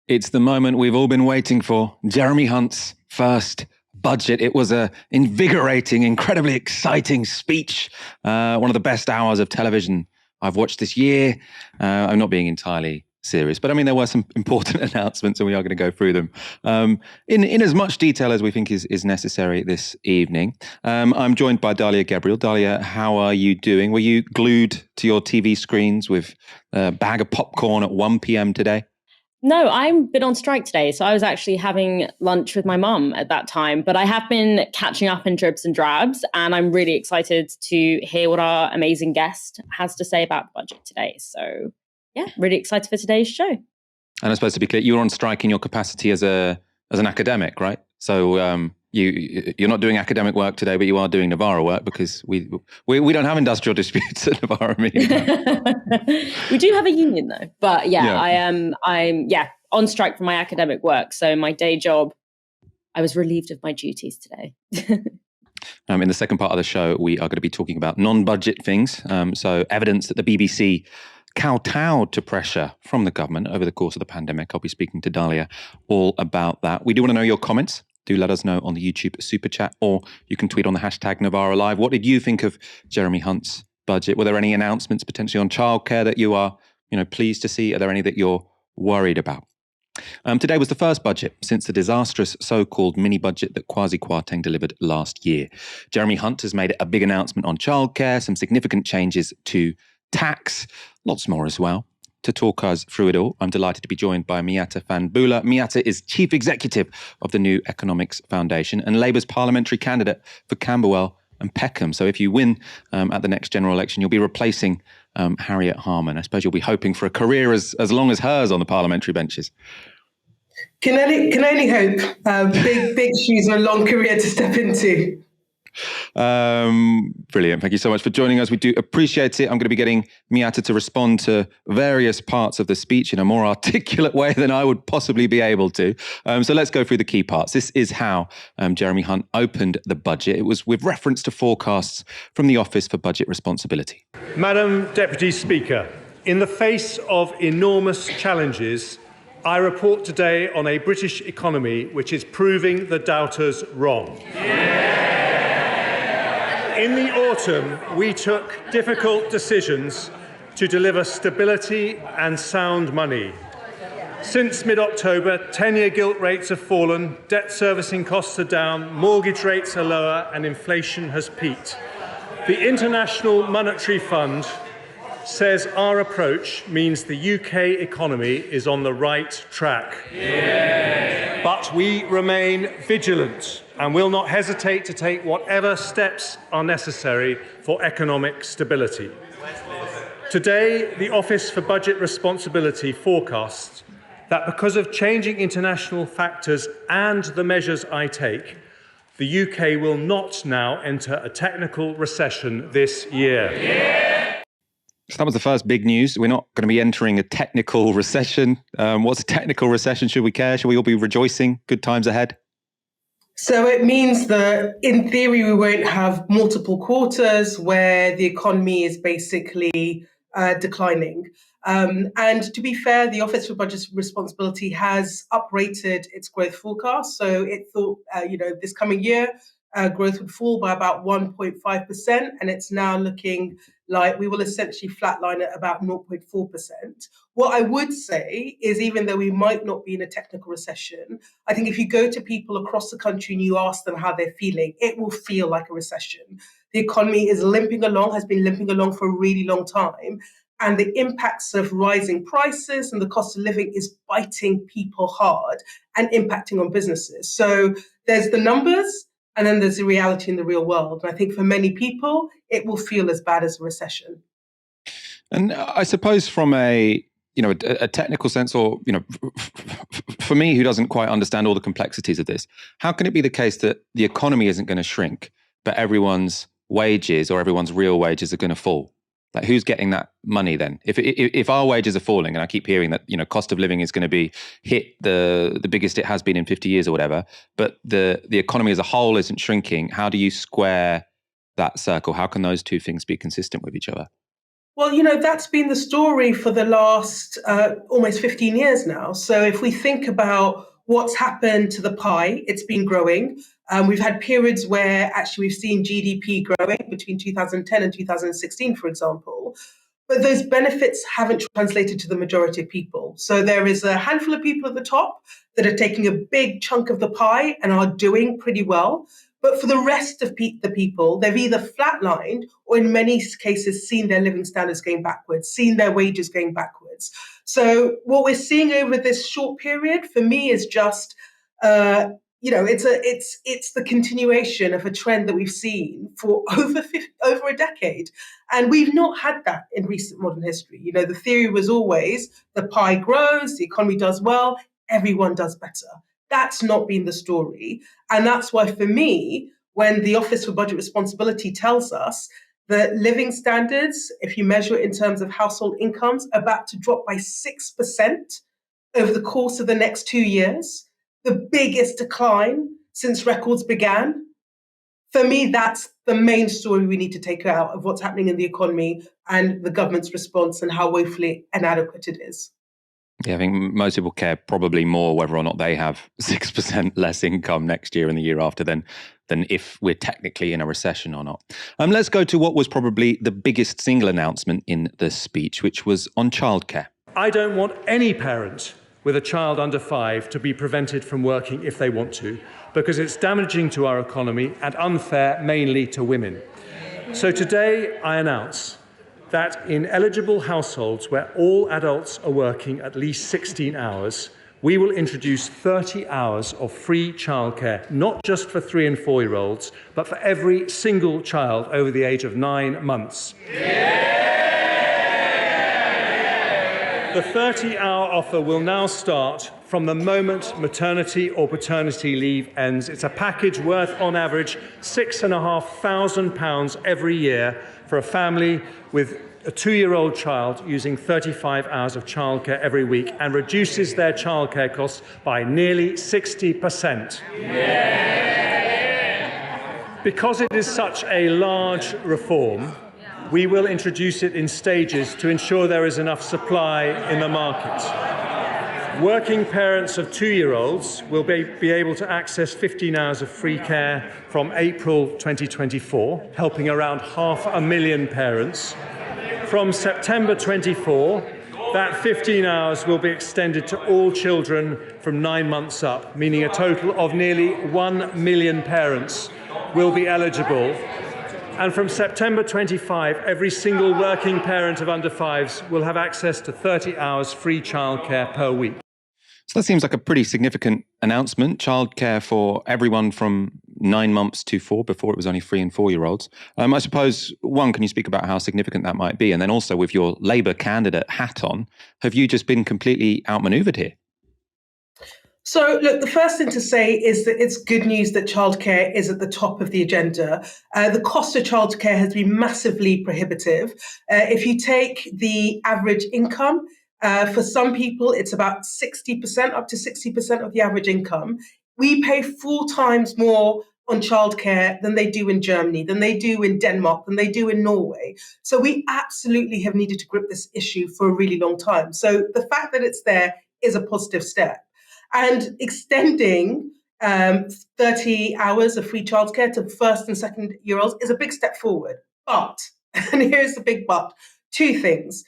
It's the moment we've all been waiting for. Jeremy Hunt's first budget. It was a invigorating, incredibly exciting speech. One of the best hours of television I've watched this year. I'm not being entirely serious, but I mean, there were some important announcements and we are going to go through them in as much detail as we think is necessary this evening. I'm joined by Dalia Gebrial. Dalia, how are you doing? Were you glued to your TV screens with a bag of popcorn at 1 p.m. today? No, I've been on strike today. So I was actually having lunch with my mum at that time, but I have been catching up in dribs and drabs, and I'm really excited to hear what our amazing guest has to say about the budget today. So yeah, really excited for today's show. And I suppose to be clear, you're on strike in your capacity as an academic, right? So you're not doing academic work today, but you are doing Novara work because we don't have industrial disputes at Novara Media. We do have a union though, but I'm on strike for my academic work. So my day job, I was relieved of my duties today. In the second part of the show, we are going to be talking about non-budget things. So evidence that the BBC kowtowed to pressure from the government over the course of the pandemic. I'll be speaking to Dalia all about that. We do want to know your comments. Do let us know on the YouTube Super Chat, or you can tweet on the hashtag Novara Live. What did you think of Jeremy Hunt's budget? Were there any announcements potentially on childcare that you are, pleased to see? Are there any that you're worried about? Today was the first budget since the disastrous so-called mini-budget that Kwasi Kwarteng delivered last year. Jeremy Hunt has made a big announcement on childcare, some significant changes to tax, lots more as well. To talk us through it all, I'm delighted to be joined by Miatta Fahnbulleh. Miatta is Chief Executive of the New Economics Foundation and Labour's parliamentary candidate for Camberwell and Peckham. So if you win at the next general election, you'll be replacing Harriet Harman. I suppose you'll be hoping for a career as long as hers on the parliamentary benches. Can only hope. Big shoes and a long career to step into. Brilliant. Thank you so much for joining us. We do appreciate it. I'm going to be getting Miatta to respond to various parts of the speech in a more articulate way than I would possibly be able to. So let's go through the key parts. This is how Jeremy Hunt opened the budget. It was with reference to forecasts from the Office for Budget Responsibility. Madam Deputy Speaker, in the face of enormous challenges, I report today on a British economy which is proving the doubters wrong. In the autumn, we took difficult decisions to deliver stability and sound money. Since mid-October, 10-year gilt rates have fallen, debt servicing costs are down, mortgage rates are lower, and inflation has peaked. The International Monetary Fund says our approach means the UK economy is on the right track. But we remain vigilant and will not hesitate to take whatever steps are necessary for economic stability. Today, the Office for Budget Responsibility forecasts that because of changing international factors and the measures I take, the UK will not now enter a technical recession this year. So that was the first big news. We're not going to be entering a technical recession. What's a technical recession? Should we care? Should we all be rejoicing? Good times ahead? So it means that in theory, we won't have multiple quarters where the economy is basically declining. And to be fair, the Office for Budget Responsibility has uprated its growth forecast. So it thought, this coming year, growth would fall by about 1.5%, and it's now looking like we will essentially flatline at about 0.4%. What I would say is, even though we might not be in a technical recession, I think if you go to people across the country and you ask them how they're feeling, it will feel like a recession. The economy is limping along, has been limping along for a really long time, and the impacts of rising prices and the cost of living is biting people hard and impacting on businesses. So there's the numbers, and then there's the reality in the real world. And I think for many people, it will feel as bad as a recession. And I suppose from a technical sense, or, for me, who doesn't quite understand all the complexities of this, how can it be the case that the economy isn't going to shrink, but everyone's wages or everyone's real wages are going to fall? Like, who's getting that money then? If our wages are falling, and I keep hearing that, cost of living is going to be hit the biggest it has been in 50 years or whatever, but the economy as a whole isn't shrinking, how do you square that circle? How can those two things be consistent with each other? Well, that's been the story for the last almost 15 years now. So if we think about what's happened to the pie, it's been growing. We've had periods where actually we've seen GDP growing between 2010 and 2016, for example. But those benefits haven't translated to the majority of people. So there is a handful of people at the top that are taking a big chunk of the pie and are doing pretty well. But for the rest of the people, they've either flatlined or in many cases seen their living standards going backwards, seen their wages going backwards. So what we're seeing over this short period for me is just, it's the continuation of a trend that we've seen for over a decade. And we've not had that in recent modern history. The theory was always the pie grows, the economy does well, everyone does better. That's not been the story. And that's why, for me, when the Office for Budget Responsibility tells us that living standards, if you measure it in terms of household incomes, are about to drop by 6% over the course of the next 2 years, the biggest decline since records began. For me, that's the main story we need to take out of what's happening in the economy and the government's response and how woefully inadequate it is. Yeah, I think most people care probably more whether or not they have 6% less income next year and the year after than if we're technically in a recession or not. Let's go to what was probably the biggest single announcement in the speech, which was on childcare. I don't want any parent with a child under 5 to be prevented from working if they want to, because it's damaging to our economy and unfair mainly to women. So today I announce that in eligible households where all adults are working at least 16 hours, we will introduce 30 hours of free childcare, not just for 3 and 4-year-olds, but for every single child over the age of 9 months. The 30-hour offer will now start from the moment maternity or paternity leave ends. It's a package worth, on average, £6,500 every year for a family with a 2-year-old child using 35 hours of childcare every week, and reduces their childcare costs by nearly 60%. Because it is such a large reform, we will introduce it in stages to ensure there is enough supply in the market. Working parents of 2-year-olds will be able to access 15 hours of free care from April 2024, helping around 500,000 parents. From September 24, that 15 hours will be extended to all children from 9 months up, meaning a total of nearly 1 million parents will be eligible. And from September 25, every single working parent of under 5s will have access to 30 hours free childcare per week. So that seems like a pretty significant announcement. Childcare for everyone from 9 months to 4, before it was only 3 and 4-year-olds. I suppose, one, can you speak about how significant that might be? And then also, with your Labour candidate hat on, have you just been completely outmanoeuvred here? So, look, the first thing to say is that it's good news that childcare is at the top of the agenda. The cost of childcare has been massively prohibitive. If you take the average income, for some people, it's about 60%, up to 60% of the average income. We pay 4 times more on childcare than they do in Germany, than they do in Denmark, than they do in Norway. So we absolutely have needed to grip this issue for a really long time. So the fact that it's there is a positive step. And extending 30 hours of free childcare to 1st and 2nd-year-olds is a big step forward. But, and here's the big but, 2 things.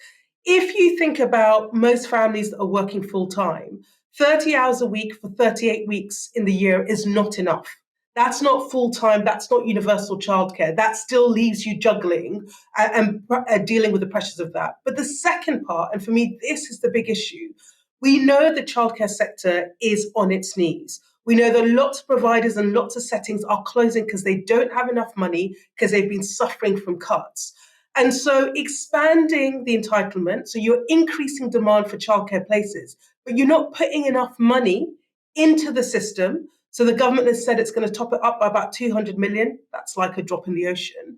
If you think about most families that are working full-time, 30 hours a week for 38 weeks in the year is not enough. That's not full-time, that's not universal childcare. That still leaves you juggling and dealing with the pressures of that. But the second part, and for me, this is the big issue, we know the childcare sector is on its knees. We know that lots of providers and lots of settings are closing because they don't have enough money, because they've been suffering from cuts. And so expanding the entitlement, so you're increasing demand for childcare places, but you're not putting enough money into the system. So the government has said it's going to top it up by about 200 million. That's like a drop in the ocean.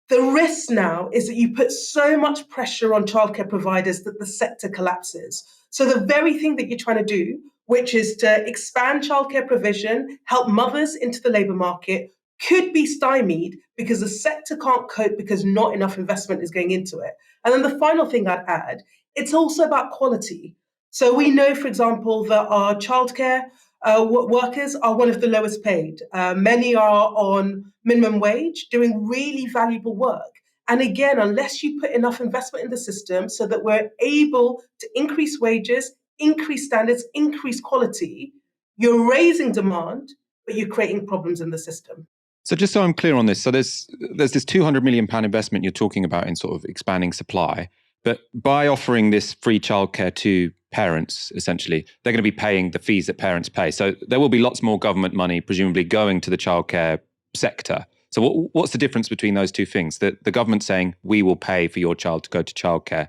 The risk now is that you put so much pressure on childcare providers that the sector collapses. So the very thing that you're trying to do, which is to expand childcare provision, help mothers into the labour market, could be stymied because the sector can't cope because not enough investment is going into it. And then the final thing I'd add, it's also about quality. So we know, for example, that our childcare workers are one of the lowest paid. Many are on minimum wage, doing really valuable work. And again, unless you put enough investment in the system so that we're able to increase wages, increase standards, increase quality, you're raising demand, but you're creating problems in the system. So just so I'm clear on this, so there's this £200 million investment you're talking about in sort of expanding supply, but by offering this free childcare to parents, essentially, they're going to be paying the fees that parents pay. So there will be lots more government money, presumably going to the childcare sector. So what's the difference between those two things? The government saying, we will pay for your child to go to childcare.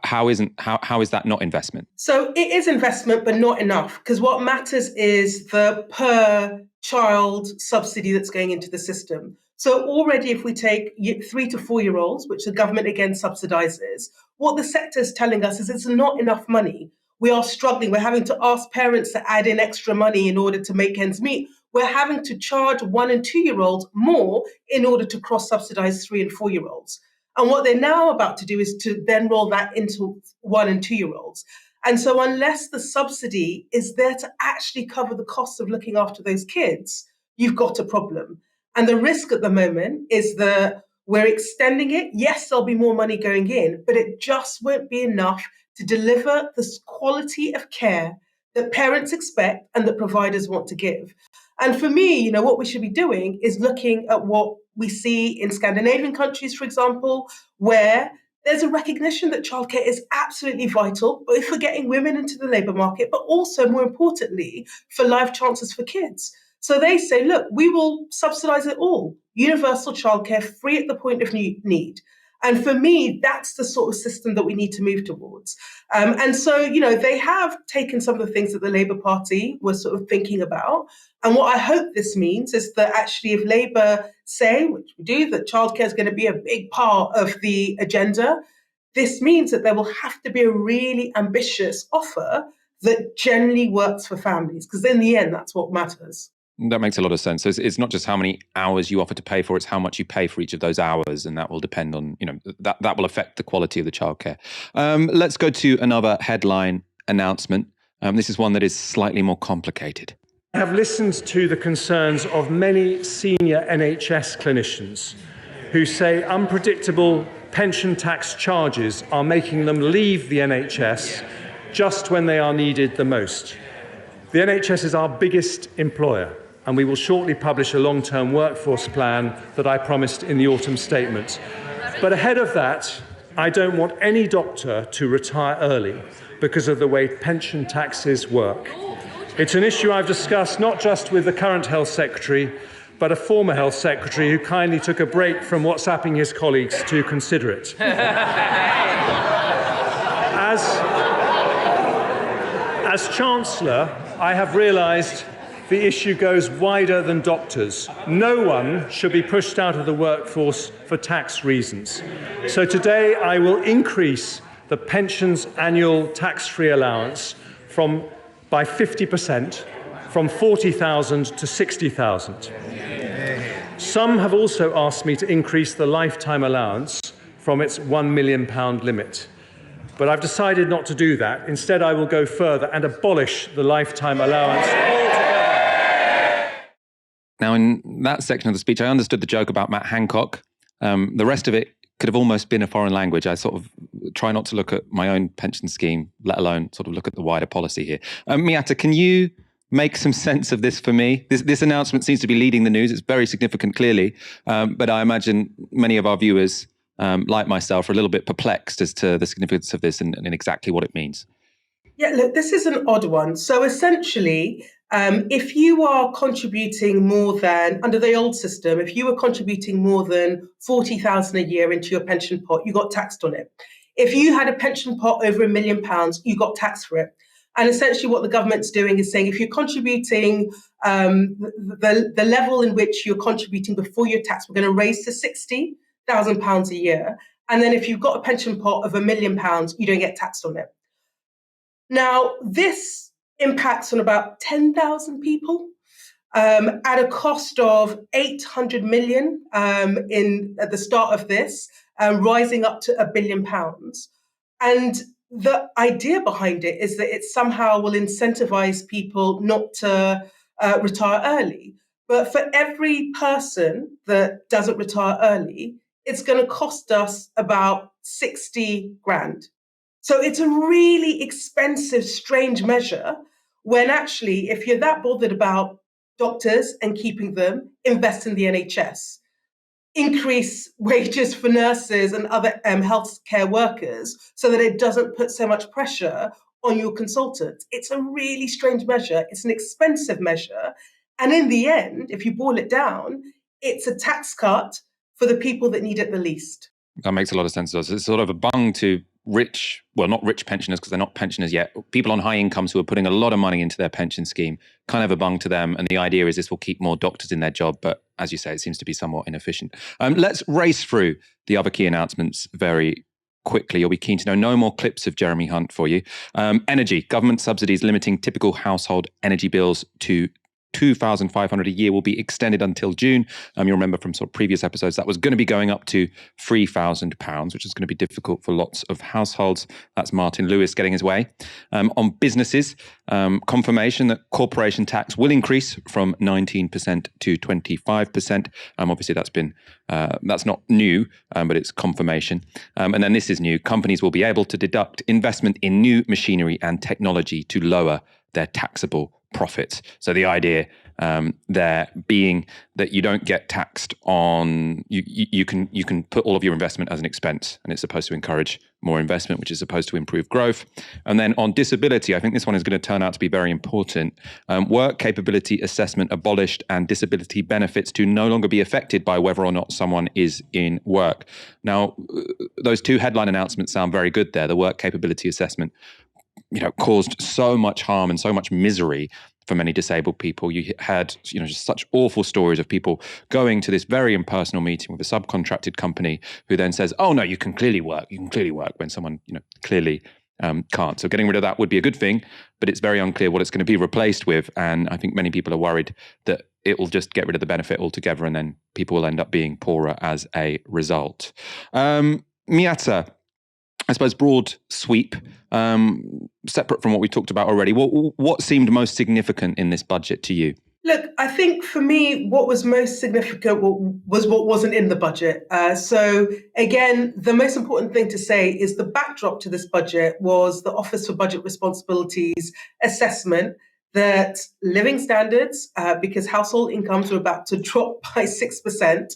How is that not investment? So it is investment, but not enough, because what matters is the per child subsidy that's going into the system. So already if we take 3 to 4 year olds, which the government again subsidizes, what the sector is telling us is it's not enough money. We are struggling. We're having to ask parents to add in extra money in order to make ends meet. We're having to charge 1 and 2 year olds more in order to cross-subsidize 3 and 4 year olds. And what they're now about to do is to then roll that into 1 and 2 year olds. And so unless the subsidy is there to actually cover the cost of looking after those kids, you've got a problem. And the risk at the moment is that we're extending it. Yes, there'll be more money going in, but it just won't be enough to deliver this quality of care that parents expect and that providers want to give. And for me, what we should be doing is looking at what we see in Scandinavian countries, for example, where there's a recognition that childcare is absolutely vital, both for getting women into the labour market, but also, more importantly, for life chances for kids. So they say, look, we will subsidise it all. Universal childcare, free at the point of need. And for me, that's the sort of system that we need to move towards. And so, they have taken some of the things that the Labour Party was sort of thinking about. And what I hope this means is that actually if Labour say, which we do, that childcare is going to be a big part of the agenda, this means that there will have to be a really ambitious offer that generally works for families, because in the end, that's what matters. That makes a lot of sense. So it's not just how many hours you offer to pay for, it's how much you pay for each of those hours. And that will depend on, that will affect the quality of the childcare. Let's go to another headline announcement. This is one that is slightly more complicated. I have listened to the concerns of many senior NHS clinicians who say unpredictable pension tax charges are making them leave the NHS just when they are needed the most. The NHS is our biggest employer, and we will shortly publish a long-term workforce plan that I promised in the autumn statement. But ahead of that, I don't want any doctor to retire early because of the way pension taxes work. It's an issue I've discussed not just with the current Health Secretary, but a former Health Secretary who kindly took a break from WhatsApping his colleagues to consider it. As Chancellor, I have realised the issue goes wider than doctors. No one should be pushed out of the workforce for tax reasons. So today I will increase the pension's annual tax-free allowance by 50%, from 40,000 to 60,000. Some have also asked me to increase the lifetime allowance from its £1 million limit. But I've decided not to do that. Instead, I will go further and abolish the lifetime allowance altogether. Now, in that section of the speech, I understood the joke about Matt Hancock. The rest of it could have almost been a foreign language. I sort of try not to look at my own pension scheme, let alone sort of look at the wider policy here. Miatta, can you make some sense of this for me? This announcement seems to be leading the news. It's very significant, clearly. But I imagine many of our viewers, like myself, are a little bit perplexed as to the significance of this and exactly what it means. Yeah, look, this is an odd one. So essentially, if you are contributing more than, under the old system, if you were contributing more than 40,000 a year into your pension pot, you got taxed on it. If you had a pension pot over £1 million, you got taxed for it. And essentially what the government's doing is saying, if you're contributing the level in which you're contributing before your tax, we're going to raise to £60,000 a year. And then if you've got a pension pot of £1 million, you don't get taxed on it. Now, this impacts on about 10,000 people. at a cost of 800 million at the start of this, rising up to £1 billion. And the idea behind it is that it somehow will incentivize people not to retire early. But for every person that doesn't retire early, it's going to cost us about 60 grand. So it's a really expensive, strange measure when actually, if you're that bothered about doctors and keeping them, invest in the NHS. Increase wages for nurses and other healthcare workers so that it doesn't put so much pressure on your consultants. It's a really strange measure. It's an expensive measure. And in the end, if you boil it down, it's a tax cut for the people that need it the least. That makes a lot of sense to us. It's sort of a bung to rich, well, not rich pensioners because they're not pensioners yet, people on high incomes who are putting a lot of money into their pension scheme, kind of a bung to them. And the idea is this will keep more doctors in their job. But as you say, it seems to be somewhat inefficient. Let's race through the other key announcements very quickly. You'll be keen to know. No more clips of Jeremy Hunt for you. Energy, government subsidies limiting typical household energy bills to $2,500 a year will be extended until June. You'll remember from sort of previous episodes that was going to be going up to £3,000, which is going to be difficult for lots of households. That's Martin Lewis getting his way. On businesses, confirmation that corporation tax will increase from 19% to 25%. Obviously, that's not new, but it's confirmation. And then this is new. Companies will be able to deduct investment in new machinery and technology to lower their taxable profits. So the idea there being that you don't get taxed on, you can put all of your investment as an expense, and it's supposed to encourage more investment, which is supposed to improve growth. And then on disability, I think this one is going to turn out to be very important. Work capability assessment abolished and disability benefits to no longer be affected by whether or not someone is in work. Now, those two headline announcements sound very good there. The work capability assessment caused so much harm and so much misery for many disabled people. You had, just such awful stories of people going to this very impersonal meeting with a subcontracted company who then says, "Oh no, you can clearly work. You can clearly work," when someone, clearly can't. So getting rid of that would be a good thing, but it's very unclear what it's going to be replaced with. And I think many people are worried that it will just get rid of the benefit altogether, and then people will end up being poorer as a result. Miatta, I suppose broad sweep, separate from what we talked about already, what seemed most significant in this budget to you? Look, I think for me, what was most significant was what wasn't in the budget. So again, the most important thing to say is the backdrop to this budget was the Office for Budget Responsibilities assessment that living standards, because household incomes were about to drop by 6%,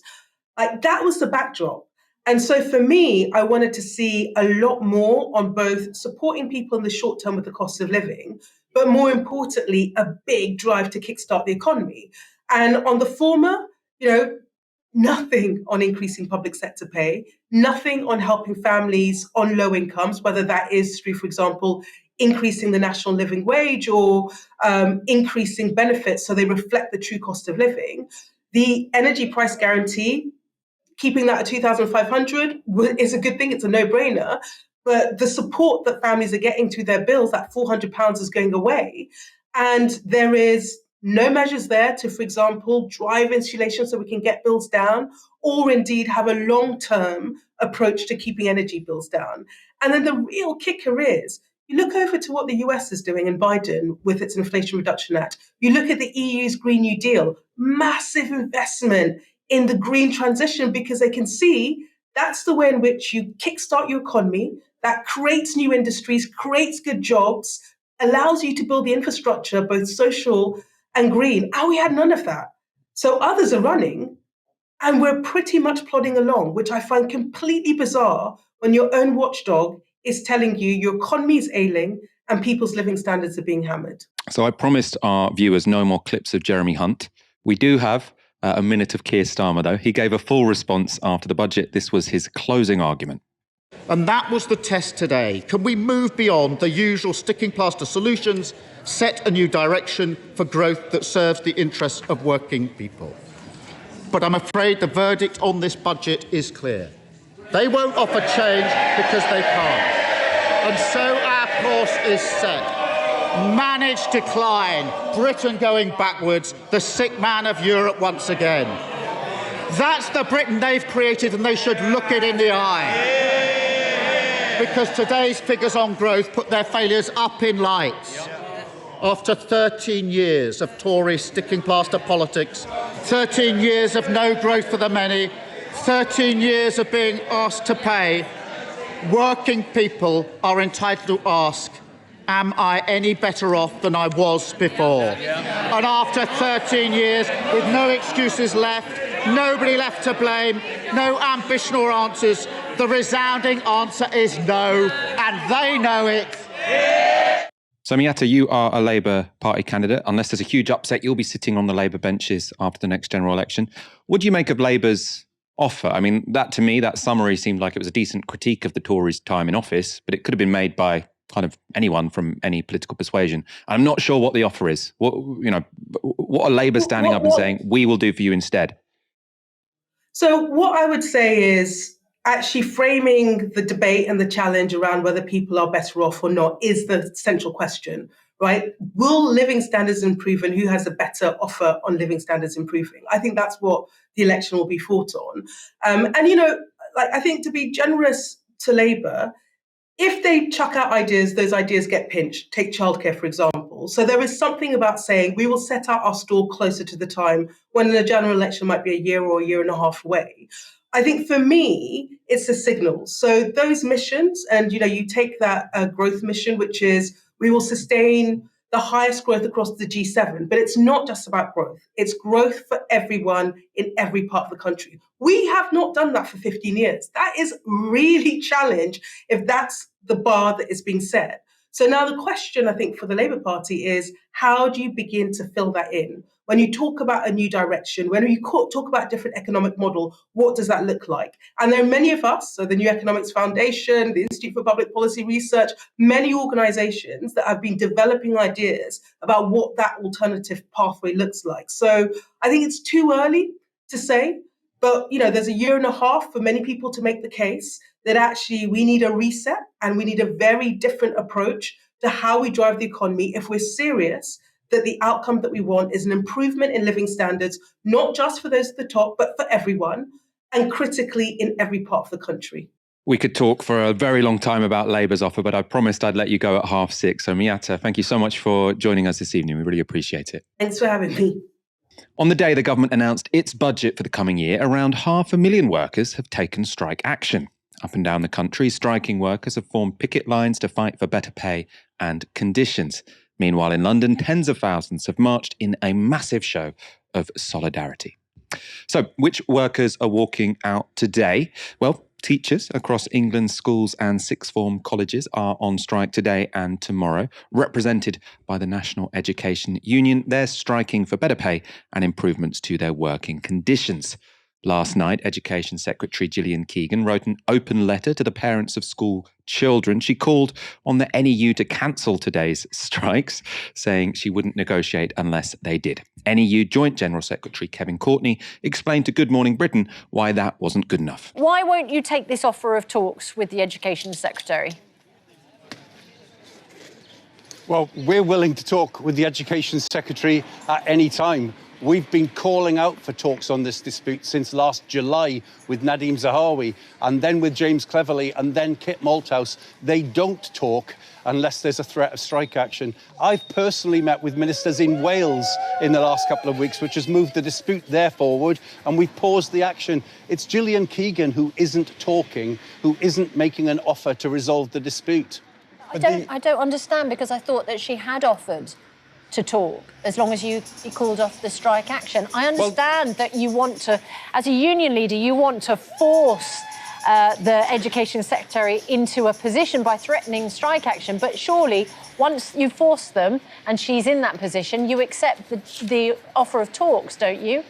that was the backdrop. And so for me, I wanted to see a lot more on both supporting people in the short term with the cost of living, but more importantly, a big drive to kickstart the economy. And on the former, nothing on increasing public sector pay, nothing on helping families on low incomes, whether that is through, for example, increasing the national living wage or increasing benefits so they reflect the true cost of living. The energy price guarantee, keeping that at 2,500 is a good thing. It's a no-brainer. But the support that families are getting to their bills, that £400 is going away. And there is no measures there to, for example, drive insulation so we can get bills down, or indeed have a long-term approach to keeping energy bills down. And then the real kicker is, you look over to what the US is doing in Biden with its Inflation Reduction Act. You look at the EU's Green New Deal, massive investment in the green transition, because they can see that's the way in which you kickstart your economy, that creates new industries, creates good jobs, allows you to build the infrastructure, both social and green. And we had none of that. So others are running, and we're pretty much plodding along, which I find completely bizarre when your own watchdog is telling you your economy is ailing and people's living standards are being hammered. So I promised our viewers no more clips of Jeremy Hunt. We do have a minute of Keir Starmer, though. He gave a full response after the budget. This was his closing argument. And that was the test today. Can we move beyond the usual sticking plaster solutions, set a new direction for growth that serves the interests of working people? But I'm afraid the verdict on this budget is clear. They won't offer change because they can't. And so our course is set. managed decline, Britain going backwards, the sick man of Europe once again. That's the Britain they've created, and they should look it in the eye. Because today's figures on growth put their failures up in lights. After 13 years of Tory sticking plaster politics, 13 years of no growth for the many, 13 years of being asked to pay, working people are entitled to ask, am I any better off than I was before? And after 13 years, with no excuses left, nobody left to blame, no ambition or answers, the resounding answer is no, and they know it. So, Miatta, you are a Labour Party candidate. Unless there's a huge upset, you'll be sitting on the Labour benches after the next general election. What do you make of Labour's offer? I mean, that to me, that summary seemed like it was a decent critique of the Tories' time in office, but it could have been made by kind of anyone from any political persuasion. I'm not sure what the offer is. What are Labour standing up and saying, we will do for you instead? So what I would say is actually framing the debate and the challenge around whether people are better off or not is the central question, right? Will living standards improve, and who has a better offer on living standards improving? I think that's what the election will be fought on. I think to be generous to Labour, if they chuck out ideas, those ideas get pinched. Take childcare, for example. So there is something about saying we will set out our stall closer to the time when the general election might be a year or a year and a half away. I think for me, it's the signals. So those missions, and you take that growth mission, which is we will sustain the highest growth across the G7, but it's not just about growth. It's growth for everyone in every part of the country. We have not done that for 15 years. That is really challenge if that's the bar that is being set. So now the question, I think, for the Labour Party is, how do you begin to fill that in? When you talk about a new direction, when you talk about a different economic model, what does that look like? And there are many of us, so the New Economics Foundation, the Institute for Public Policy Research, many organisations that have been developing ideas about what that alternative pathway looks like. So I think it's too early to say, but there's a year and a half for many people to make the case that actually we need a reset and we need a very different approach to how we drive the economy if we're serious that the outcome that we want is an improvement in living standards, not just for those at the top, but for everyone, and critically in every part of the country. We could talk for a very long time about Labour's offer, but I promised I'd let you go at 6:30. So Miatta, thank you so much for joining us this evening. We really appreciate it. Thanks for having me. On the day the government announced its budget for the coming year, around 500,000 workers have taken strike action. Up and down the country, striking workers have formed picket lines to fight for better pay and conditions. Meanwhile, in London, tens of thousands have marched in a massive show of solidarity. So, which workers are walking out today? Well, teachers across England's schools and sixth form colleges are on strike today and tomorrow, represented by the National Education Union. They're striking for better pay and improvements to their working conditions. Last night, Education Secretary Gillian Keegan wrote an open letter to the parents of school children. She called on the NEU to cancel today's strikes, saying she wouldn't negotiate unless they did. NEU Joint General Secretary Kevin Courtney explained to Good Morning Britain why that wasn't good enough. Why won't you take this offer of talks with the Education Secretary? Well, we're willing to talk with the Education Secretary at any time. We've been calling out for talks on this dispute since last July with Nadeem Zahawi, and then with James Cleverly, and then Kit Malthouse. They don't talk unless there's a threat of strike action. I've personally met with ministers in Wales in the last couple of weeks, which has moved the dispute there forward, and we've paused the action. It's Gillian Keegan who isn't talking, who isn't making an offer to resolve the dispute. I don't understand, because I thought that she had offered to talk, as long as you called off the strike action. I understand that you want to, as a union leader, you want to force the Education Secretary into a position by threatening strike action, but surely once you force them and she's in that position, you accept the offer of talks, don't you?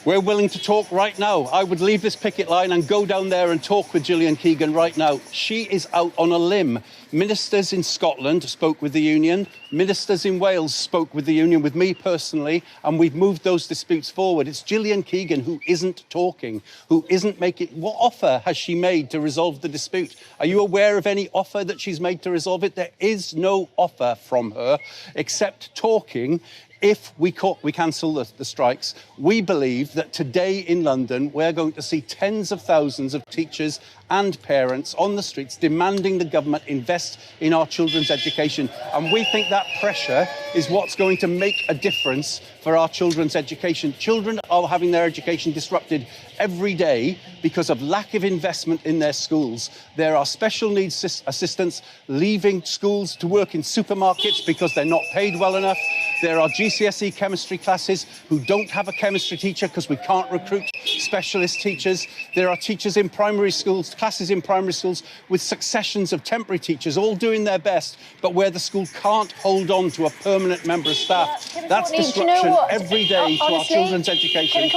We're willing to talk right now. I would leave this picket line and go down there and talk with Gillian Keegan right now. She is out on a limb. Ministers in Scotland spoke with the union. Ministers in Wales spoke with the union, with me personally, and we've moved those disputes forward. It's Gillian Keegan who isn't talking, who isn't making... What offer has she made to resolve the dispute? Are you aware of any offer that she's made to resolve it? There is no offer from her except talking. If we cancel the strikes, we believe that today in London, we're going to see tens of thousands of teachers and parents on the streets demanding the government invest in our children's education. And we think that pressure is what's going to make a difference for our children's education. Children are having their education disrupted every day because of lack of investment in their schools. There are special needs assistants leaving schools to work in supermarkets because they're not paid well enough. There are GCSE chemistry classes who don't have a chemistry teacher because we can't recruit specialist teachers. There are teachers in primary schools, classes in primary schools with successions of temporary teachers all doing their best, but where the school can't hold on to a permanent member of staff. That's disruption every day to our children's education.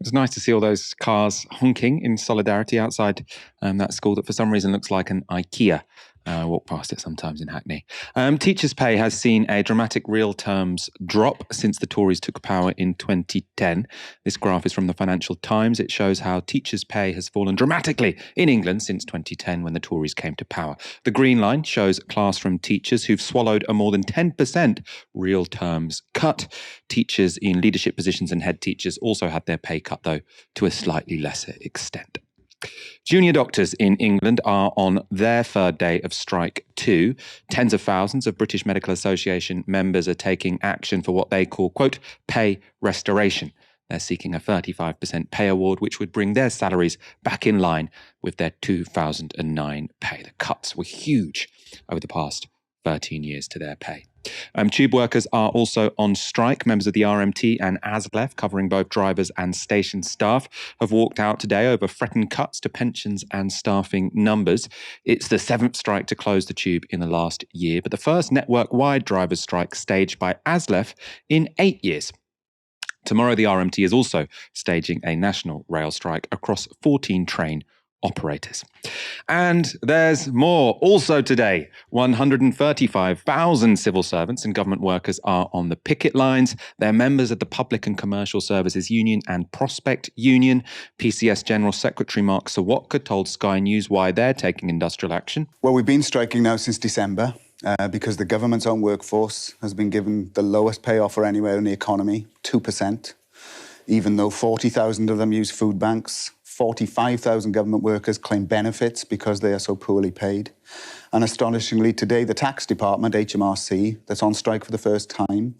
It's nice to see all those cars honking in solidarity outside that school that for some reason looks like an IKEA. I walk past it sometimes in Hackney. Teachers' pay has seen a dramatic real terms drop since the Tories took power in 2010. This graph is from the Financial Times. It shows how teachers' pay has fallen dramatically in England since 2010 when the Tories came to power. The green line shows classroom teachers who've swallowed a more than 10% real terms cut. Teachers in leadership positions and head teachers also had their pay cut, though, to a slightly lesser extent. Junior doctors in England are on their third day of strike too. Tens of thousands of British Medical Association members are taking action for what they call, quote, pay restoration. They're seeking a 35% pay award, which would bring their salaries back in line with their 2009 pay. The cuts were huge over the past 13 years to their pay. Tube workers are also on strike. Members of the RMT and ASLEF, covering both drivers and station staff, have walked out today over threatened cuts to pensions and staffing numbers. It's the 7th strike to close the tube in the last year, but the first network-wide drivers' strike staged by ASLEF in 8 years. Tomorrow, the RMT is also staging a national rail strike across 14 train operators. And there's more. Also today, 135,000 civil servants and government workers are on the picket lines. They're members of the Public and Commercial Services Union and Prospect Union. PCS General Secretary Mark Sawatka told Sky News why they're taking industrial action. Well, we've been striking now since December because the government's own workforce has been given the lowest pay offer anywhere in the economy, 2%, even though 40,000 of them use food banks. 45,000 government workers claim benefits because they are so poorly paid. And astonishingly, today, the tax department, HMRC, that's on strike for the first time,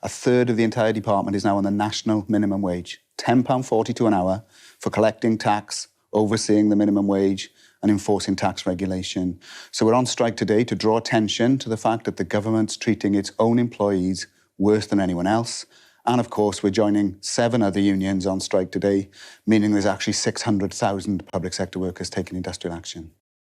a third of the entire department is now on the national minimum wage, £10.42 an hour for collecting tax, overseeing the minimum wage and enforcing tax regulation. So we're on strike today to draw attention to the fact that the government's treating its own employees worse than anyone else. And of course, we're joining 7 other unions on strike today, meaning there's actually 600,000 public sector workers taking industrial action.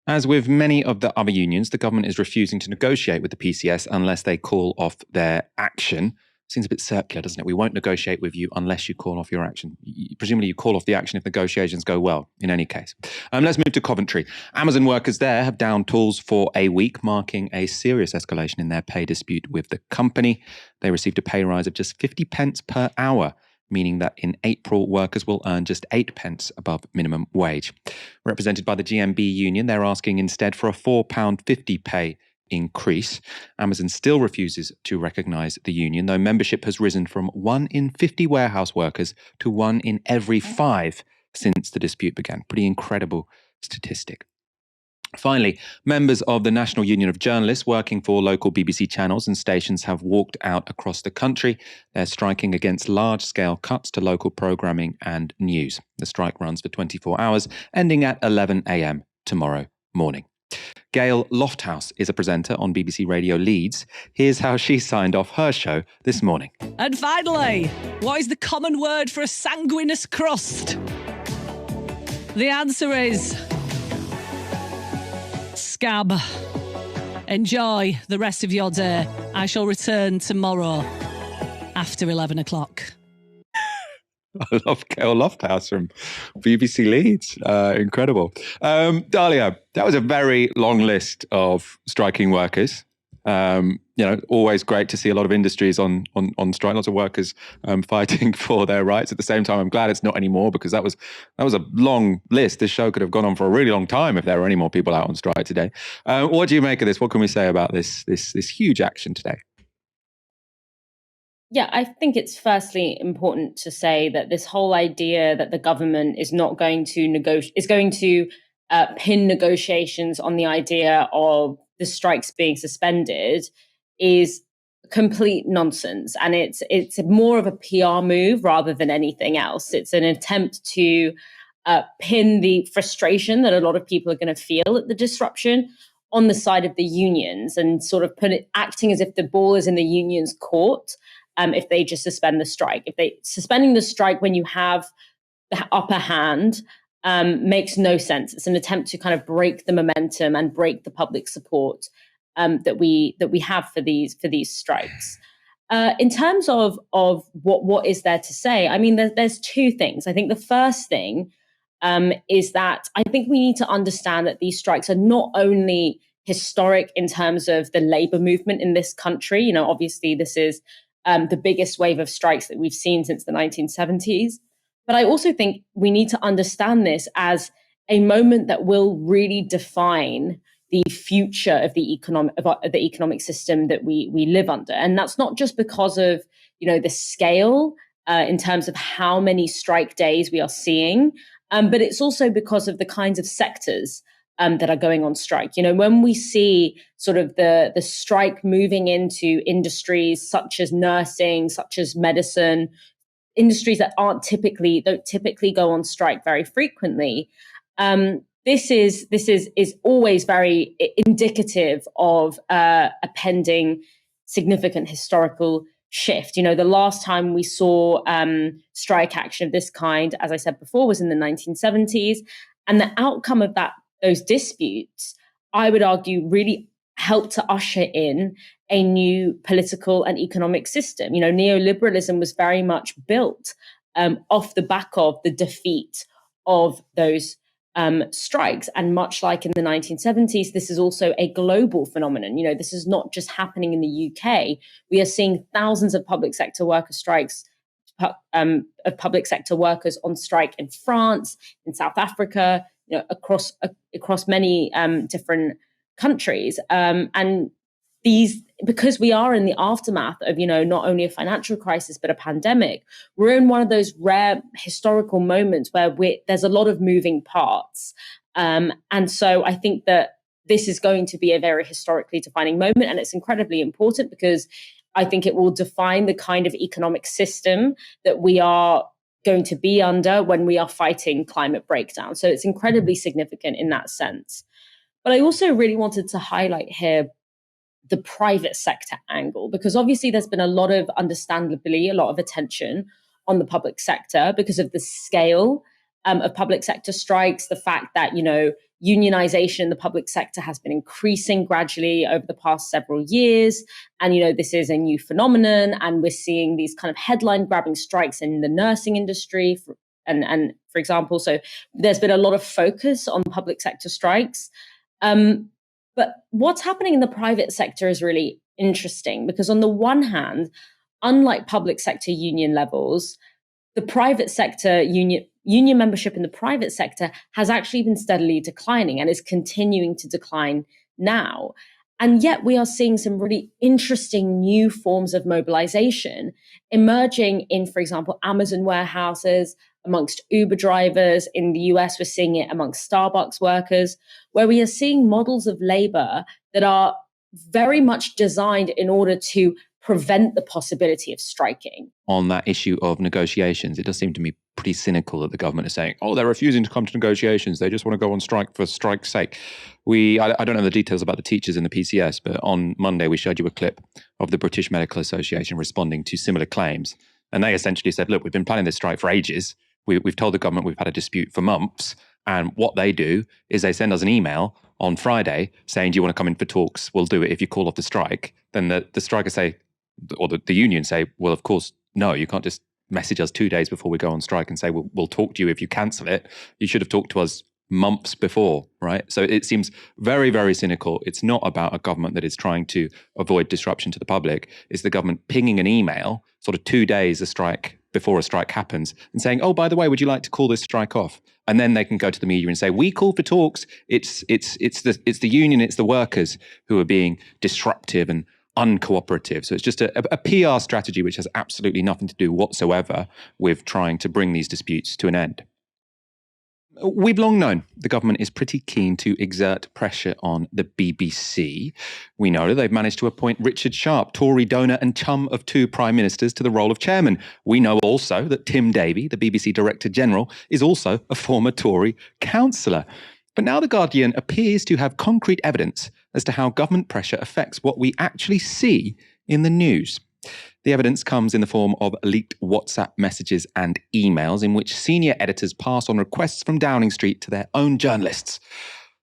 As with many of the other unions, the government is refusing to negotiate with the PCS unless they call off their action. Seems a bit circular, doesn't it? We won't negotiate with you unless you call off your action. Presumably you call off the action if negotiations go well, in any case. Let's move to Coventry. Amazon workers there have downed tools for a week, marking a serious escalation in their pay dispute with the company. They received a pay rise of just 50 pence per hour, meaning that in April, workers will earn just 8 pence above minimum wage. Represented by the GMB union, they're asking instead for a £4.50 pay increase. Amazon still refuses to recognise the union, though membership has risen from 1 in 50 warehouse workers to 1 in every 5 since the dispute began. Pretty incredible statistic. Finally, members of the National Union of Journalists working for local BBC channels and stations have walked out across the country. They're striking against large-scale cuts to local programming and news. The strike runs for 24 hours, ending at 11 a.m. tomorrow morning. Gail Lofthouse is a presenter on BBC Radio Leeds. Here's how she signed off her show this morning. And finally, what is the common word for a sanguineous crust? The answer is scab. Enjoy the rest of your day. I shall return tomorrow after 11 o'clock. I love Gail Lofthouse from BBC Leeds. Incredible. Dalia, that was a very long list of striking workers. Always great to see a lot of industries on strike, lots of workers fighting for their rights. At the same time, I'm glad it's not anymore, because that was a long list. This show could have gone on for a really long time if there were any more people out on strike today. What do you make of this? What can we say about this huge action today? Yeah, I think it's firstly important to say that this whole idea that the government is not going to pin negotiations on the idea of the strikes being suspended is complete nonsense. And it's more of a PR move rather than anything else. It's an attempt to pin the frustration that a lot of people are going to feel at the disruption on the side of the unions, and sort of acting as if the ball is in the union's court. If they just suspend the strike. Suspending the strike when you have the upper hand makes no sense. It's an attempt to kind of break the momentum and break the public support that we have for these strikes. In terms of what is there to say, I mean, there's two things. I think the first thing is that I think we need to understand that these strikes are not only historic in terms of the labor movement in this country. Obviously this is the biggest wave of strikes that we've seen since the 1970s. But I also think we need to understand this as a moment that will really define the future of the economic system that we live under. And that's not just because of the scale in terms of how many strike days we are seeing, but it's also because of the kinds of sectors that are going on strike. When we see sort of the strike moving into industries such as nursing, such as medicine, industries that don't typically go on strike very frequently, this is always very indicative of a pending significant historical shift. The last time we saw strike action of this kind, as I said before, was in the 1970s, and the outcome of those disputes, I would argue, really helped to usher in a new political and economic system. Neoliberalism was very much built off the back of the defeat of those strikes. And much like in the 1970s, this is also a global phenomenon. This is not just happening in the UK. We are seeing thousands of public sector worker strikes, of public sector workers on strike in France, in South Africa, across many different countries, and these, because we are in the aftermath of not only a financial crisis but a pandemic, we're in one of those rare historical moments where there's a lot of moving parts, and so I think that this is going to be a very historically defining moment, and it's incredibly important because I think it will define the kind of economic system that we are going to be under when we are fighting climate breakdown. So it's incredibly significant in that sense. But I also really wanted to highlight here the private sector angle, because obviously there's been understandably, a lot of attention on the public sector because of the scale of public sector strikes, the fact that, unionization in the public sector has been increasing gradually over the past several years. And, this is a new phenomenon. And we're seeing these kind of headline grabbing strikes in the nursing industry, for example. So there's been a lot of focus on public sector strikes. But what's happening in the private sector is really interesting, because on the one hand, unlike public sector union levels, the private sector union membership in the private sector has actually been steadily declining and is continuing to decline now. And yet we are seeing some really interesting new forms of mobilization emerging in, for example, Amazon warehouses, amongst Uber drivers. In the US, we're seeing it amongst Starbucks workers, where we are seeing models of labor that are very much designed in order to prevent the possibility of striking. On that issue of negotiations, it does seem to me pretty cynical that the government is saying, they're refusing to come to negotiations. They just want to go on strike for strike's sake. I don't know the details about the teachers in the PCS, but on Monday we showed you a clip of the British Medical Association responding to similar claims. And they essentially said, look, we've been planning this strike for ages. We've told the government we've had a dispute for months. And what they do is they send us an email on Friday saying, do you want to come in for talks? We'll do it if you call off the strike. Then the strikers say, or the union say, well, of course, no, you can't just message us 2 days before we go on strike and say, we'll talk to you if you cancel it. You should have talked to us months before, right? So it seems very, very cynical. It's not about a government that is trying to avoid disruption to the public. It's the government pinging an email sort of 2 days before a strike happens and saying, oh, by the way, would you like to call this strike off? And then they can go to the media and say, we call for talks. It's the union, it's the workers who are being disruptive and uncooperative. So it's just a PR strategy which has absolutely nothing to do whatsoever with trying to bring these disputes to an end. We've long known the government is pretty keen to exert pressure on the BBC. We know that they've managed to appoint Richard Sharp, Tory donor and chum of 2 prime ministers, to the role of chairman. We know also that Tim Davie, the BBC Director General, is also a former Tory councillor. But now The Guardian appears to have concrete evidence as to how government pressure affects what we actually see in the news. The evidence comes in the form of leaked WhatsApp messages and emails in which senior editors pass on requests from Downing Street to their own journalists.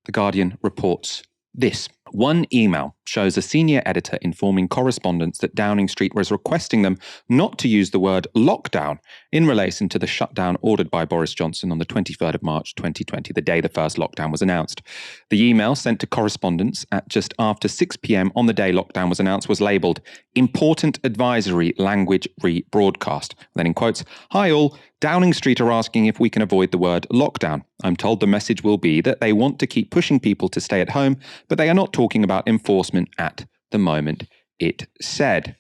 The Guardian reports this. One email shows a senior editor informing correspondents that Downing Street was requesting them not to use the word lockdown in relation to the shutdown ordered by Boris Johnson on the 23rd of March 2020, the day the first lockdown was announced. The email sent to correspondents at just after 6 p.m. on the day lockdown was announced was labelled Important Advisory Language Rebroadcast. Then in quotes, "Hi all, Downing Street are asking if we can avoid the word lockdown. I'm told the message will be that they want to keep pushing people to stay at home, but they are not talking about enforcement at the moment," it said.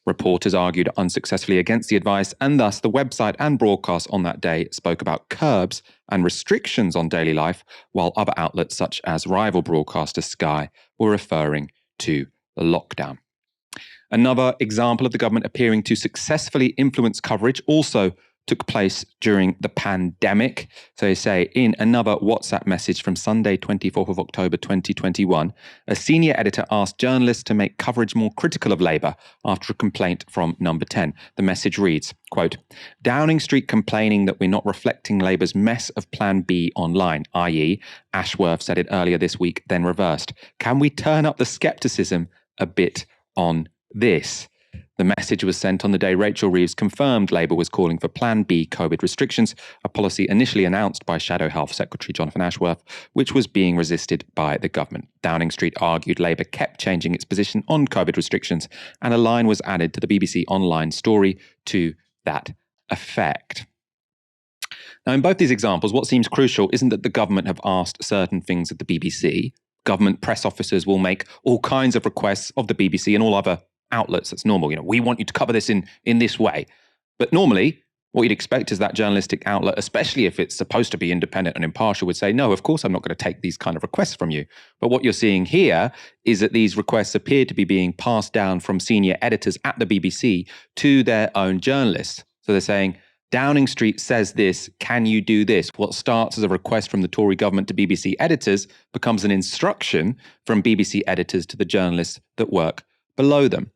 Reporters argued unsuccessfully against the advice, and thus the website and broadcast on that day spoke about curbs and restrictions on daily life, while other outlets such as rival broadcaster Sky were referring to the lockdown. Another example of the government appearing to successfully influence coverage also took place during the pandemic. So they say in another WhatsApp message from Sunday, 24th of October 2021, a senior editor asked journalists to make coverage more critical of Labour after a complaint from Number 10. The message reads, quote, "Downing Street complaining that we're not reflecting Labour's mess of Plan B online, i.e. Ashworth said it earlier this week, then reversed. Can we turn up the scepticism a bit on this?" The message was sent on the day Rachel Reeves confirmed Labour was calling for Plan B COVID restrictions, a policy initially announced by Shadow Health Secretary Jonathan Ashworth, which was being resisted by the government. Downing Street argued Labour kept changing its position on COVID restrictions, and a line was added to the BBC online story to that effect. Now, in both these examples, what seems crucial isn't that the government have asked certain things of the BBC. Government press officers will make all kinds of requests of the BBC and all other outlets. That's normal. We want you to cover this in this way. But normally, what you'd expect is that journalistic outlet, especially if it's supposed to be independent and impartial, would say, no, of course I'm not going to take these kind of requests from you. But what you're seeing here is that these requests appear to be being passed down from senior editors at the BBC to their own journalists. So they're saying, Downing Street says this, can you do this? What starts as a request from the Tory government to BBC editors becomes an instruction from BBC editors to the journalists that work below them.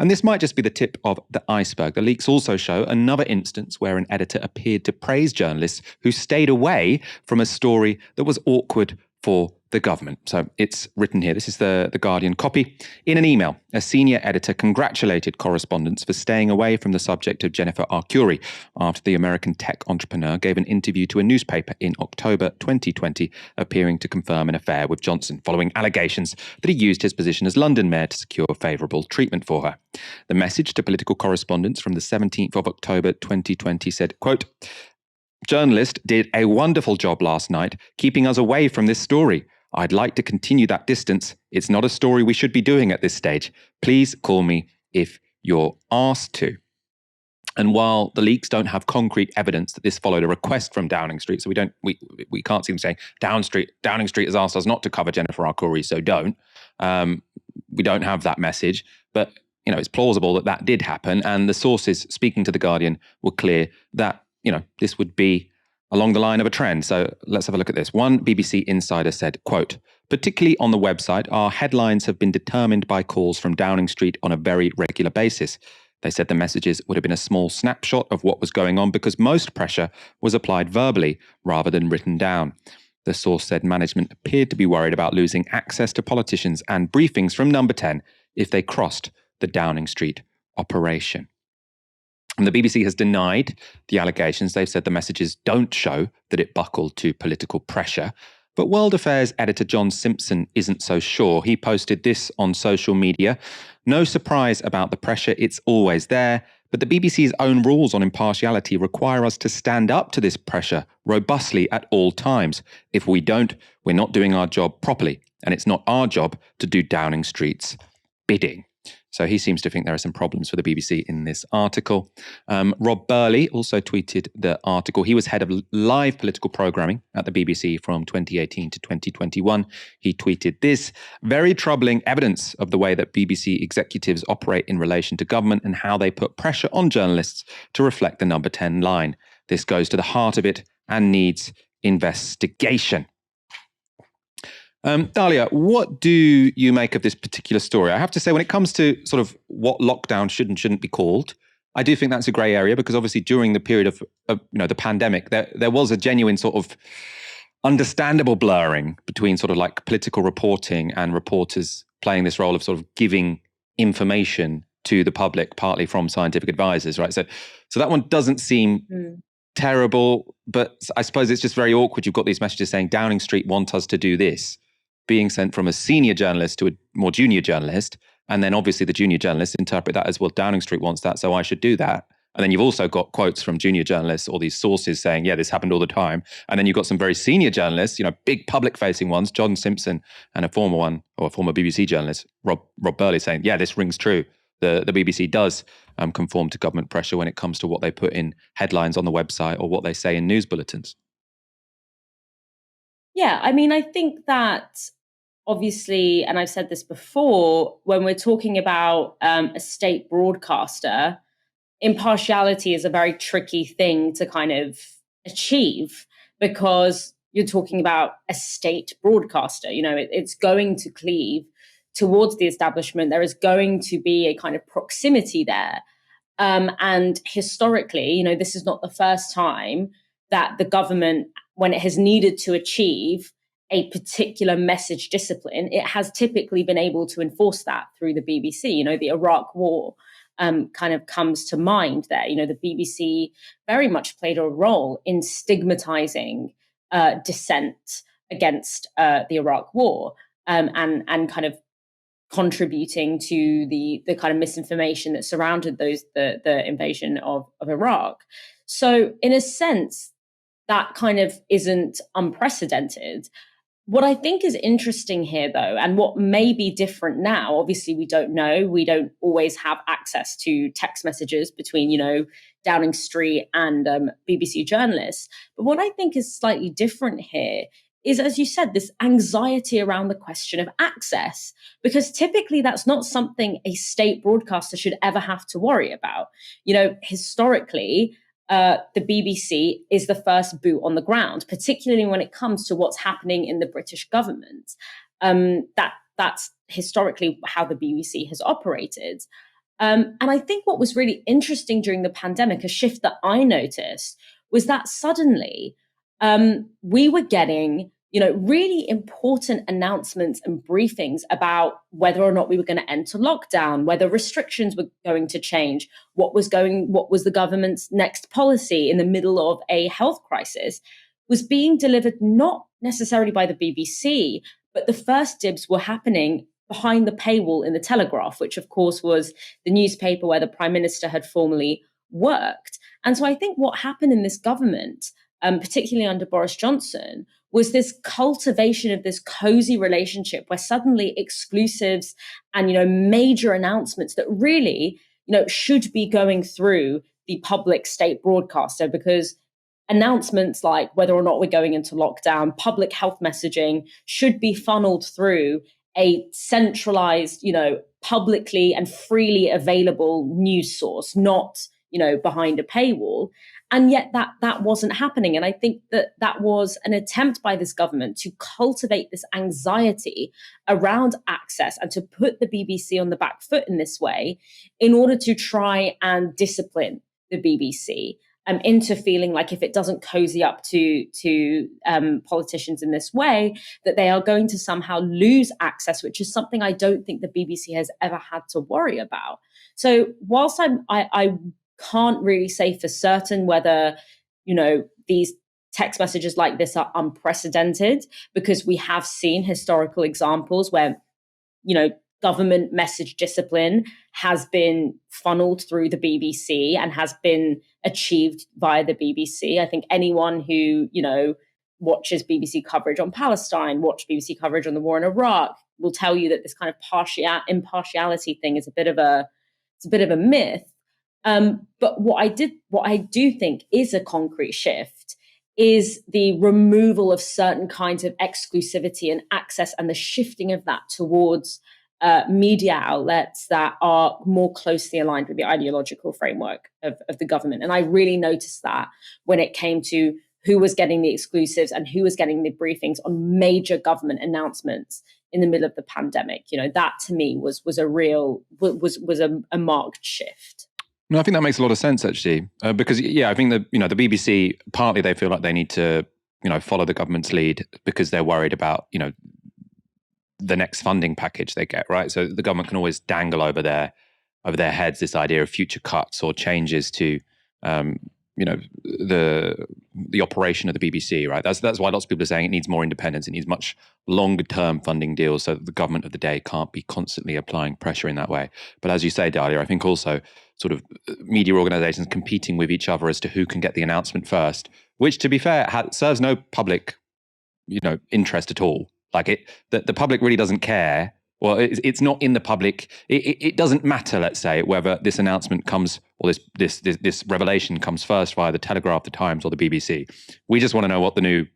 And this might just be the tip of the iceberg. The leaks also show another instance where an editor appeared to praise journalists who stayed away from a story that was awkward for the government. So it's written here. This is the Guardian copy. In an email, a senior editor congratulated correspondents for staying away from the subject of Jennifer Arcuri after the American tech entrepreneur gave an interview to a newspaper in October 2020, appearing to confirm an affair with Johnson, following allegations that he used his position as London mayor to secure favourable treatment for her. The message to political correspondents from the 17th of October 2020 said, quote, "Journalist did a wonderful job last night keeping us away from this story. I'd like to continue that distance. It's not a story we should be doing at this stage. Please call me if you're asked to." And while the leaks don't have concrete evidence that this followed a request from Downing Street, so we can't see them saying Downing Street has asked us not to cover Jennifer Arcuri, so don't. We don't have that message, but it's plausible that that did happen, and the sources speaking to The Guardian were clear that this would be along the line of a trend. So let's have a look at this. One BBC insider said, quote, "Particularly on the website, our headlines have been determined by calls from Downing Street on a very regular basis. They said the messages would have been a small snapshot of what was going on because most pressure was applied verbally rather than written down." The source said management appeared to be worried about losing access to politicians and briefings from Number 10 if they crossed the Downing Street operation. And the BBC has denied the allegations. They've said the messages don't show that it buckled to political pressure. But World Affairs editor John Simpson isn't so sure. He posted this on social media. No surprise about the pressure, it's always there. But the BBC's own rules on impartiality require us to stand up to this pressure robustly at all times. If we don't, we're not doing our job properly. And it's not our job to do Downing Street's bidding. So he seems to think there are some problems for the BBC in this article. Rob Burley also tweeted the article. He was head of live political programming at the BBC from 2018 to 2021. He tweeted this: very troubling evidence of the way that BBC executives operate in relation to government and how they put pressure on journalists to reflect the number 10 line. This goes to the heart of it and needs investigation. Dalia, what do you make of this particular story? I have to say, when it comes to sort of what lockdown should and shouldn't be called, I do think that's a grey area, because obviously during the period of the pandemic, there was a genuine sort of understandable blurring between sort of like political reporting and reporters playing this role of sort of giving information to the public, partly from scientific advisors, right? So that one doesn't seem terrible, but I suppose it's just very awkward. You've got these messages saying Downing Street want us to do this, being sent from a senior journalist to a more junior journalist. And then obviously the junior journalists interpret that as, well, Downing Street wants that, so I should do that. And then you've also got quotes from junior journalists, all these sources saying, yeah, this happened all the time. And then you've got some very senior journalists, big public-facing ones, John Simpson, and a former BBC journalist, Rob Burley, saying, yeah, this rings true. The BBC does conform to government pressure when it comes to what they put in headlines on the website or what they say in news bulletins. Yeah, I mean, I think that obviously, and I've said this before, when we're talking about a state broadcaster, impartiality is a very tricky thing to kind of achieve, because you're talking about a state broadcaster. It's going to cleave towards the establishment. There is going to be a kind of proximity there. And historically, this is not the first time that the government, when it has needed to achieve a particular message discipline, it has typically been able to enforce that through the BBC. The Iraq War kind of comes to mind there. The BBC very much played a role in stigmatizing dissent against the Iraq War, and kind of contributing to the kind of misinformation that surrounded the invasion of Iraq. So in a sense, that kind of isn't unprecedented. What I think is interesting here, though, and what may be different now, obviously we don't know. We don't always have access to text messages between, Downing Street and BBC journalists. But what I think is slightly different here is, as you said, this anxiety around the question of access, because typically that's not something a state broadcaster should ever have to worry about. Historically, the BBC is the first boot on the ground, particularly when it comes to what's happening in the British government. That's historically how the BBC has operated. And I think what was really interesting during the pandemic, a shift that I noticed, was that suddenly we were getting really important announcements and briefings about whether or not we were going to enter lockdown, whether restrictions were going to change, what was the government's next policy in the middle of a health crisis, was being delivered not necessarily by the BBC, but the first dibs were happening behind the paywall in the Telegraph, which of course was the newspaper where the Prime Minister had formerly worked. And so I think what happened in this government, particularly under Boris Johnson, was this cultivation of this cozy relationship where suddenly exclusives and, major announcements that really, should be going through the public state broadcaster, because announcements like whether or not we're going into lockdown, public health messaging should be funneled through a centralized, publicly and freely available news source, not, behind a paywall. And yet that wasn't happening. And I think that was an attempt by this government to cultivate this anxiety around access and to put the BBC on the back foot in this way in order to try and discipline the BBC into feeling like if it doesn't cozy up to politicians in this way, that they are going to somehow lose access, which is something I don't think the BBC has ever had to worry about. So whilst I can't really say for certain whether, these text messages like this are unprecedented, because we have seen historical examples where, government message discipline has been funneled through the BBC and has been achieved via the BBC. I think anyone who, watches BBC coverage on Palestine, watched BBC coverage on the war in Iraq, will tell you that this kind of impartiality thing is a bit of a myth. But what I do think is a concrete shift is the removal of certain kinds of exclusivity and access, and the shifting of that towards media outlets that are more closely aligned with the ideological framework of the government. And I really noticed that when it came to who was getting the exclusives and who was getting the briefings on major government announcements in the middle of the pandemic. That to me was a marked shift. No, I think that makes a lot of sense, actually, because I think that the BBC, partly they feel like they need to follow the government's lead because they're worried about the next funding package they get, right? So the government can always dangle over their heads this idea of future cuts or changes to the operation of the BBC, right? That's why lots of people are saying it needs more independence. It needs much longer term funding deals so that the government of the day can't be constantly applying pressure in that way. But as you say, Dalia, I think also sort of media organizations competing with each other as to who can get the announcement first, which, to be fair, serves no public, interest at all. Like the public really doesn't care. Well, it's not in the public. It doesn't matter, let's say, whether this announcement comes or this revelation comes first via the Telegraph, the Times, or the BBC. We just want to know what the new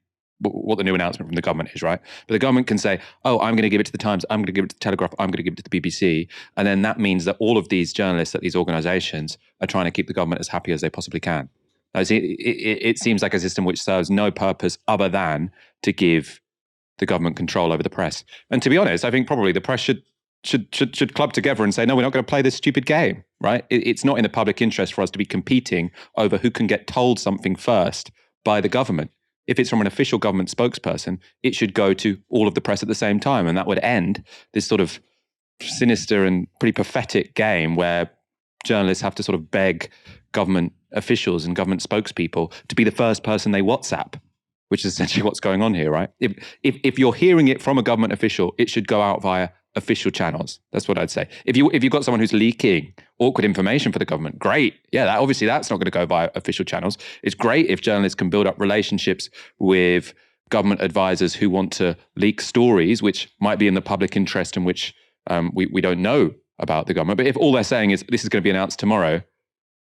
announcement from the government is, right? But the government can say, "Oh, I'm going to give it to the Times. I'm going to give it to the Telegraph. I'm going to give it to the BBC," and then that means that all of these journalists at these organisations are trying to keep the government as happy as they possibly can. It seems like a system which serves no purpose other than to give the government control over the press. And to be honest, I think probably the press should club together and say, no, we're not going to play this stupid game, right? It's not in the public interest for us to be competing over who can get told something first by the government. If it's from an official government spokesperson, it should go to all of the press at the same time. And that would end this sort of sinister and pretty pathetic game where journalists have to sort of beg government officials and government spokespeople to be the first person they WhatsApp, which is essentially what's going on here, right? If you're hearing it from a government official, it should go out via official channels. That's what I'd say. If you've got someone who's leaking awkward information for the government, great. Yeah, that's not going to go via official channels. It's great if journalists can build up relationships with government advisors who want to leak stories which might be in the public interest and which we don't know about the government. But if all they're saying is this is going to be announced tomorrow,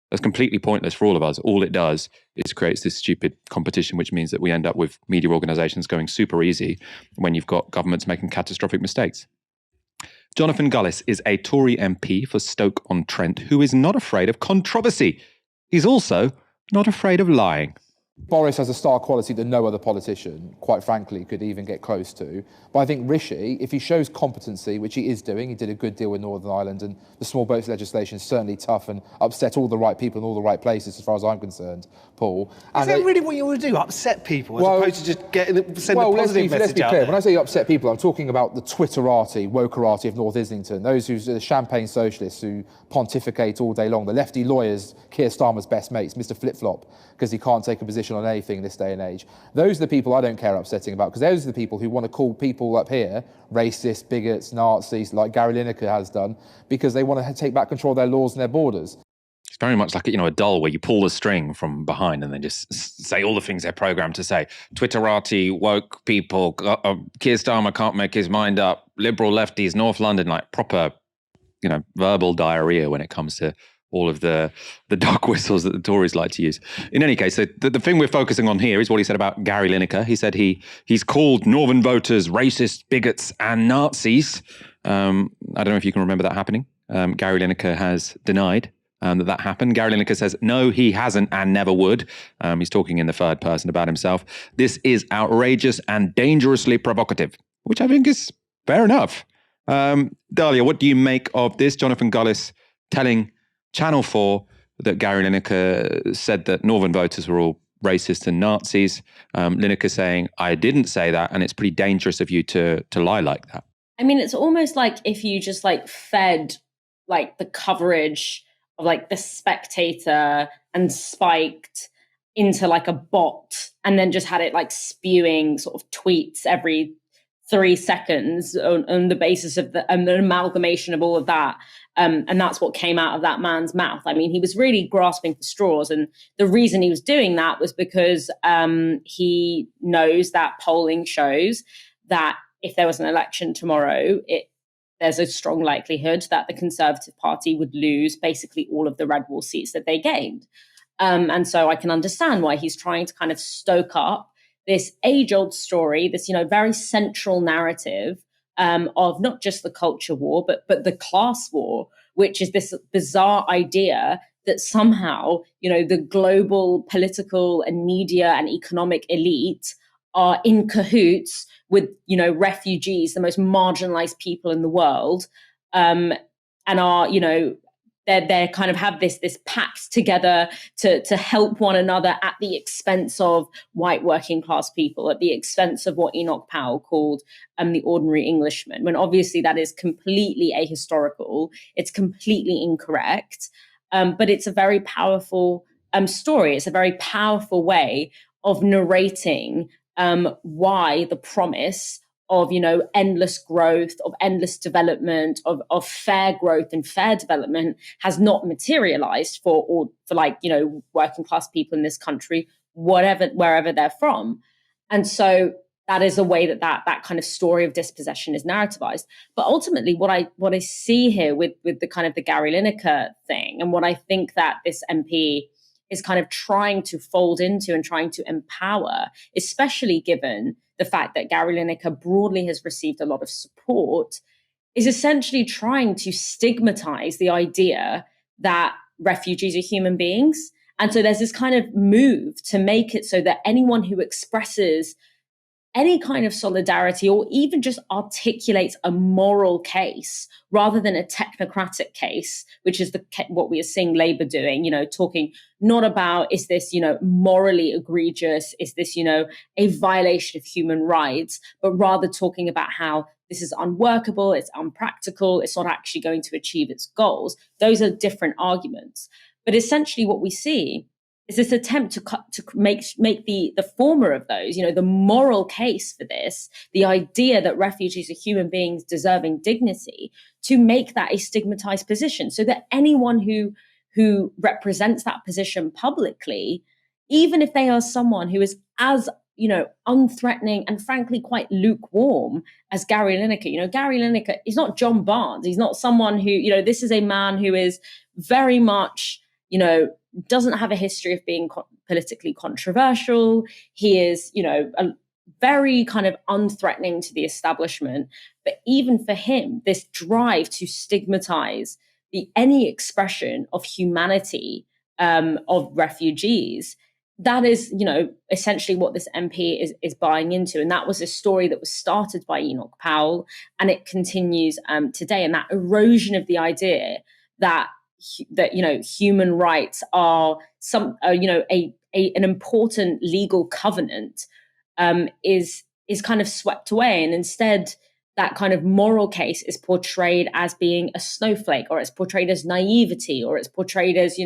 that's completely pointless for all of us. All it does is creates this stupid competition, which means that we end up with media organisations going super easy when you've got governments making catastrophic mistakes. Jonathan Gullis is a Tory MP for Stoke-on-Trent who is not afraid of controversy. He's also not afraid of lying. Boris has a star quality that no other politician, quite frankly, could even get close to. But I think Rishi, if he shows competency, which he is doing, he did a good deal with Northern Ireland, and the small boats legislation is certainly tough and upset all the right people in all the right places, as far as I'm concerned, Paul. Is that really what you want to do, upset people, as opposed to just send a positive message let's be out clear. there? When I say upset people, I'm talking about the Twitterati, wokerati of North Islington, those who's the champagne socialists who pontificate all day long, the lefty lawyers, Keir Starmer's best mates, Mr. Flip-Flop, because he can't take a position on anything in this day and age. Those are the people I don't care upsetting about, because those are the people who want to call people up here racist, bigots, Nazis, like Gary Lineker has done, because they want to take back control of their laws and their borders. It's very much like, a doll where you pull the string from behind and then just say all the things they're programmed to say. Twitterati, woke people, Keir Starmer can't make his mind up, liberal lefties, North London, like proper, verbal diarrhea when it comes to all of the dog whistles that the Tories like to use. In any case, the thing we're focusing on here is what he said about Gary Lineker. He said he's called Northern voters racist, bigots and Nazis. I don't know if you can remember that happening. Gary Lineker has denied that happened. Gary Lineker says, no, he hasn't and never would. He's talking in the third person about himself. This is outrageous and dangerously provocative, which I think is fair enough. Dalia, what do you make of this? Jonathan Gullis telling Channel 4 that Gary Lineker said that Northern voters were all racist and Nazis. Lineker saying, I didn't say that, and it's pretty dangerous of you to lie like that. I mean, it's almost like if you just fed the coverage like The Spectator and spiked into like a bot, and then just had it like spewing sort of tweets every 3 seconds on the basis of the amalgamation of all of that. And that's what came out of that man's mouth. I mean, he was really grasping for straws. And the reason he was doing that was because he knows that polling shows that if there was an election tomorrow, there's a strong likelihood that the Conservative Party would lose basically all of the red wall seats that they gained. And so I can understand why he's trying to kind of stoke up this age-old story, this, very central narrative of not just the culture war, but the class war, which is this bizarre idea that somehow, the global political and media and economic elite are in cahoots with, refugees, the most marginalized people in the world, and are, they kind of have this pact together to help one another at the expense of white working class people, at the expense of what Enoch Powell called the ordinary Englishman, when obviously that is completely ahistorical, it's completely incorrect, but it's a very powerful story. It's a very powerful way of narrating why the promise of, endless growth, of endless development, of fair growth and fair development has not materialized for working class people in this country, wherever they're from. And so that is a way that kind of story of dispossession is narrativized. But ultimately, what I see here with the kind of the Gary Lineker thing, and what I think that this MP is kind of trying to fold into and trying to empower, especially given the fact that Gary Lineker broadly has received a lot of support, is essentially trying to stigmatize the idea that refugees are human beings. And so there's this kind of move to make it so that anyone who expresses any kind of solidarity or even just articulates a moral case rather than a technocratic case, which is what we are seeing Labour doing, talking not about, is this, morally egregious? Is this, a violation of human rights? But rather talking about how this is unworkable, it's unpractical, it's not actually going to achieve its goals. Those are different arguments. But essentially what we see is this attempt to make the former of those, the moral case for this, the idea that refugees are human beings deserving dignity, to make that a stigmatized position, so that anyone who represents that position publicly, even if they are someone who is as unthreatening and frankly quite lukewarm as Gary Lineker. Gary Lineker is not John Barnes. He's not someone who, this is a man who is very much, doesn't have a history of being politically controversial. He is, a very kind of unthreatening to the establishment. But even for him, this drive to stigmatize any expression of humanity of refugees, that is, essentially what this MP is buying into. And that was a story that was started by Enoch Powell, and it continues today. And that erosion of the idea that human rights are an important legal covenant is kind of swept away, and instead that kind of moral case is portrayed as being a snowflake, or it's portrayed as naivety, or it's portrayed as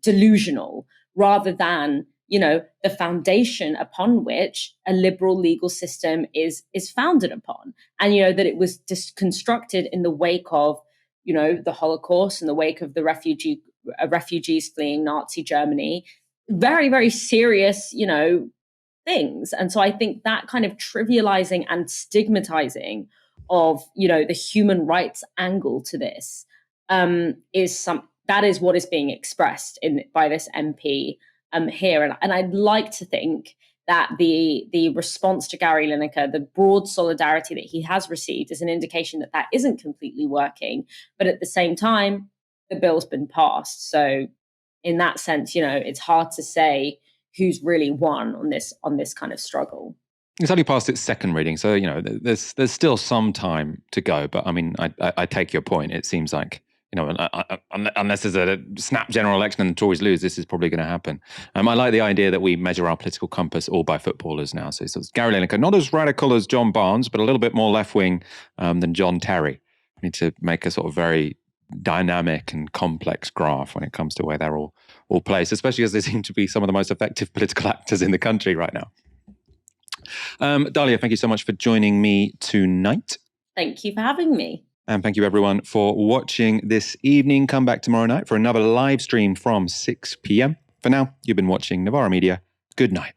delusional, rather than the foundation upon which a liberal legal system is founded upon, and that it was constructed in the wake of the Holocaust, in the wake of the refugees fleeing Nazi Germany, very, very serious, things. And so I think that kind of trivializing and stigmatizing of, the human rights angle to this that is what is being expressed by this MP here. And I'd like to think that the response to Gary Lineker, the broad solidarity that he has received, is an indication that that isn't completely working. But at the same time, the bill's been passed. So in that sense, it's hard to say who's really won on this kind of struggle. It's only past its second reading, so there's still some time to go. But I mean, I take your point. It seems like unless there's a snap general election and the Tories lose, this is probably going to happen. I like the idea that we measure our political compass all by footballers now. So it's Gary Lineker, not as radical as John Barnes, but a little bit more left wing than John Terry. We need to make a sort of very dynamic and complex graph when it comes to where they're all placed, especially as they seem to be some of the most effective political actors in the country right now. Dalia, thank you so much for joining me tonight. Thank you for having me. And thank you everyone for watching this evening. Come back tomorrow night for another live stream from 6 p.m. For now, you've been watching Novara Media. Good night.